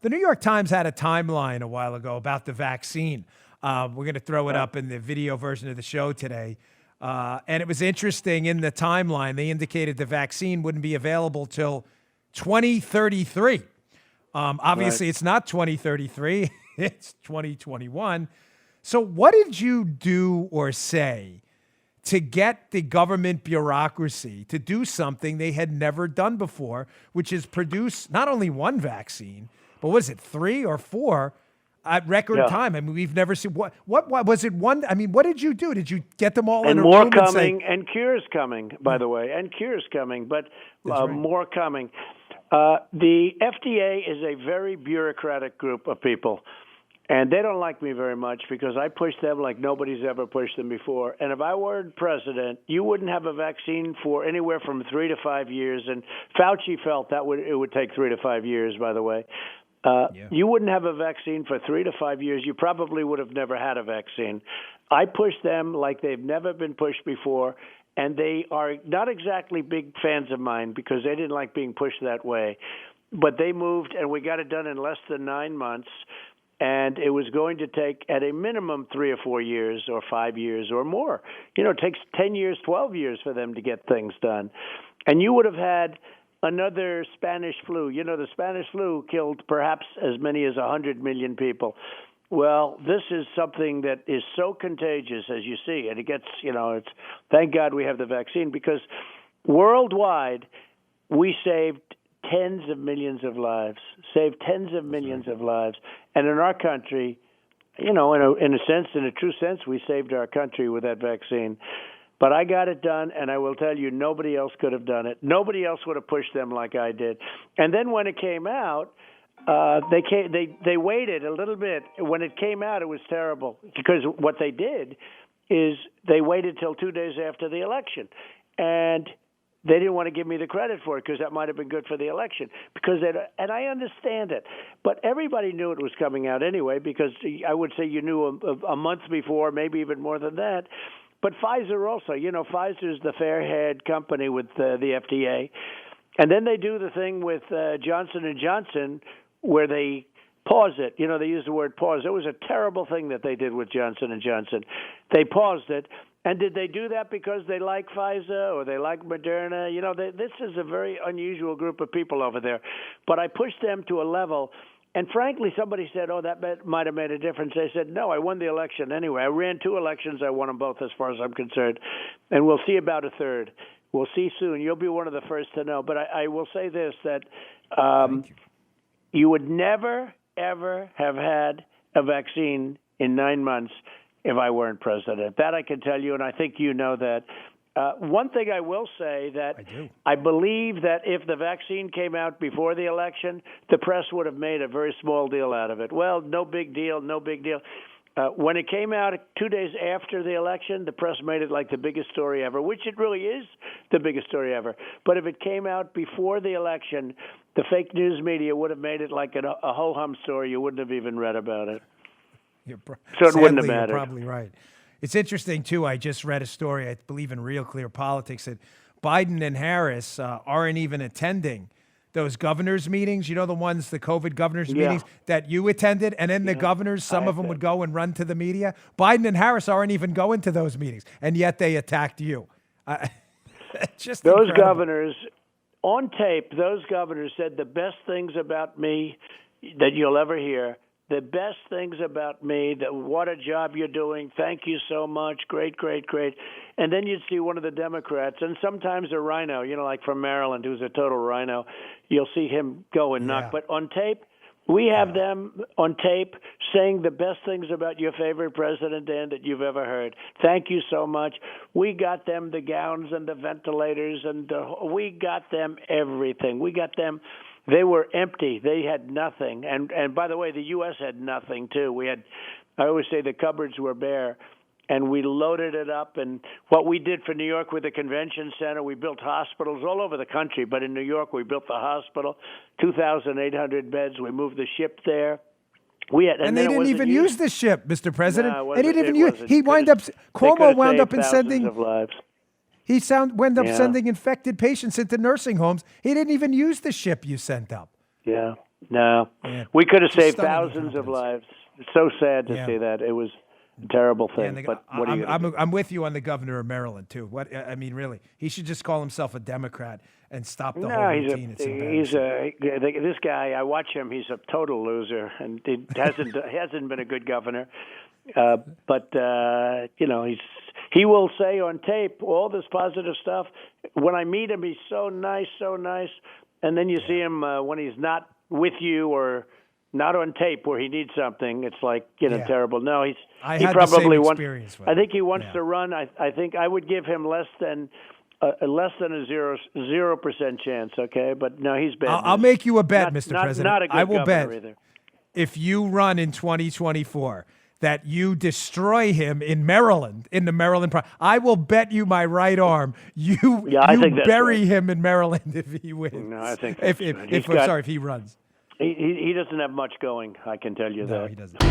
The New York Times had a timeline a while ago about the vaccine. We're going to throw it up in the video version of the show today. And it was interesting in the timeline. They indicated the vaccine wouldn't be available till 2033. Obviously, It's not 2033. It's 2021. So what did you do or say to get the government bureaucracy to do something they had never done before, which is produce not only one vaccine, but what is it, 3 or 4 at record time? I mean, we've never seen what was it one? I mean, what did you do? Did you get them all in a room more and coming, say, and cures coming, by the way, and cures coming, but right. more coming. The FDA is a very bureaucratic group of people. And they don't like me very much because I push them like nobody's ever pushed them before. And if I were president, you wouldn't have a vaccine for anywhere from 3 to 5 years. And Fauci felt that it would take 3 to 5 years, by the way. You wouldn't have a vaccine for 3 to 5 years. You probably would have never had a vaccine. I push them like they've never been pushed before. And they are not exactly big fans of mine because they didn't like being pushed that way. But they moved, and we got it done in less than 9 months. And it was going to take, at a minimum, 3 or 4 years or 5 years or more. You know, it takes 10 years, 12 years for them to get things done. And you would have had another Spanish flu. You know, the Spanish flu killed perhaps as many as 100 million people. Well, this is something that is so contagious, as you see. And it gets, it's thank God we have the vaccine because worldwide we saved tens of millions of lives, saved tens of millions of lives. And in our country, in a true sense, we saved our country with that vaccine. But I got it done, and I will tell you, nobody else could have done it. Nobody else would have pushed them like I did. And then when it came out, they waited a little bit. When it came out, it was terrible because what they did is they waited till 2 days after the election. And they didn't want to give me the credit for it because that might have been good for the election. And I understand it. But everybody knew it was coming out anyway because I would say you knew a month before, maybe even more than that. But Pfizer also. Pfizer is the fair-haired company with the FDA. And then they do the thing with Johnson & Johnson where they pause it. They use the word pause. It was a terrible thing that they did with Johnson & Johnson. They paused it. And did they do that because they like Pfizer or they like Moderna? This is a very unusual group of people over there. But I pushed them to a level. And frankly, somebody said, that might have made a difference. They said, no, I won the election anyway. I ran 2 elections. I won them both as far as I'm concerned. And we'll see about a third. We'll see soon. You'll be one of the first to know. But I will say this, that you would never, ever have had a vaccine in 9 months if I weren't president. That I can tell you, and I think you know that. One thing I will say that I believe that if the vaccine came out before the election, the press would have made a very small deal out of it. Well, no big deal, no big deal. When it came out 2 days after the election, the press made it like the biggest story ever, which it really is the biggest story ever. But if it came out before the election, the fake news media would have made it like a ho-hum story. You wouldn't have even read about it. So it wouldn't have mattered. You're probably right. It's interesting, too. I just read a story, I believe in Real Clear Politics, that Biden and Harris aren't even attending those governors' meetings. The ones, the COVID governors' meetings that you attended. And then the governors, some of them would go and run to the media. Biden and Harris aren't even going to those meetings. And yet they attacked you. Just those incredible. Governors, on tape, those governors said the best things about me that you'll ever hear. The best things about me, that what a job you're doing. Thank you so much. Great, great, great. And then you'd see one of the Democrats, and sometimes a rhino, like from Maryland, who's a total rhino. You'll see him go and knock. But on tape, we have them on tape saying the best things about your favorite president, Dan, that you've ever heard. Thank you so much. We got them the gowns and the ventilators, and we got them everything. We got them. They were empty. They had nothing. And by the way, the U.S. had nothing, too. I always say the cupboards were bare. And we loaded it up. And what we did for New York with the convention center, we built hospitals all over the country. But in New York, we built the hospital, 2,800 beds. We moved the ship there. And they didn't even use the ship, Mr. President. No, they didn't even use it. Cuomo wound up in sending of lives. He wound up sending infected patients into nursing homes. He didn't even use the ship you sent up. Yeah. No, Yeah. we could have Just saved stunning thousands of incompetence. lives. It's so sad to Yeah. see that. It was a terrible Yeah, thing. and But what are you going to do? I'm with you on the governor of Maryland too. What I mean, really, he should just call himself a Democrat and stop the whole No, routine. It's embarrassing. this guy. I watch him. He's a total loser, and he hasn't been a good governor. But he will say on tape all this positive stuff. When I meet him, he's so nice, and then you see him when he's not with you or not on tape where he needs something. It's like Yeah. terrible. No, he I had the probably same wants. experience with I him. think he wants Yeah. to run. I think I would give him less than a 0% chance. Okay, but no, he's bad. I'll make you a bet, Not- Mr. not- President. not a good I will governor bet either. if you run in 2024 that you destroy him in Maryland, in the Maryland. I will bet you my right arm you I think that's bury right. him in Maryland if he wins. No, I think if that's if, right. if He's got- sorry if he runs. He doesn't have much going. I can tell you No, that. he doesn't.